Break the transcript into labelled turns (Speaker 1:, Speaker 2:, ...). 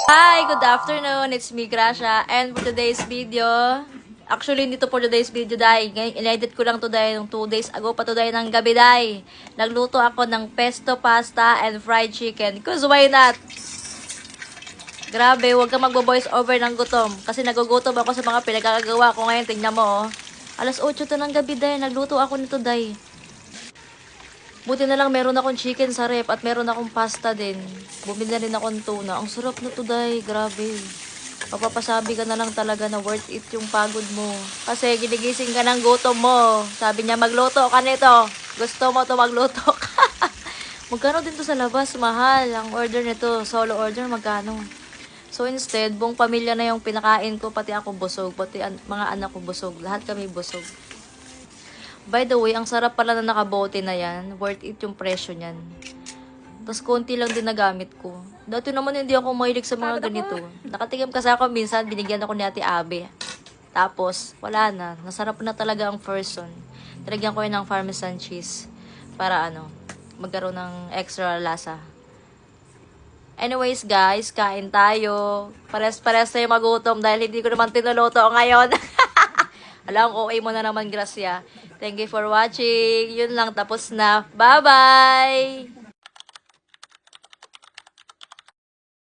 Speaker 1: Hi, good afternoon. It's me, Gracia. And for today's video, actually, dito for today's video, dahil in-edit ko lang to dahil 2 days ago pa to dahil ng gabi, dahil nagluto ako ng pesto pasta and fried chicken. Cause why not? Grabe, huwag ka magbo-voice over ng gutom. Kasi nagugutom ako sa mga pinagkakagawa ko ngayon. Tingnan mo, oh. Alas 8 to ng gabi, dahil nagluto ako nito, dahil. Buti na lang meron akong chicken sa rep at meron akong pasta din. Bumili na rin akong tuna. Ang sarap na to, day. Grabe. Mapapasabi ka na lang talaga na worth it yung pagod mo. Kasi ginigising ka ng gutom mo. Sabi niya, magluto ka nito. Gusto mo to magluto ka. Magkano din to sa labas? Mahal. Ang order nito, solo order, magkano? So instead, buong pamilya na yung pinakain ko. Pati ako busog. Pati mga anak ko busog. Lahat kami busog. By the way, ang sarap pala na nakabote na yan. Worth it yung presyo niyan. Tapos konti lang din nagamit ko. Dati naman hindi ako mahilig sa mga ganito. Nakatigam kasi ako minsan, binigyan ako ni Ate Abe. Tapos, wala na. Nasarap na talaga ang person. Talagyan ko yun ng Parmesan cheese. Para magkaroon ng extra lasa. Anyways guys, kain tayo. Pares-pares tayo magutom dahil hindi ko naman tinuluto ngayon. Alam, okay mo na naman, Gracia. Thank you for watching. Yun lang, tapos na. Bye-bye!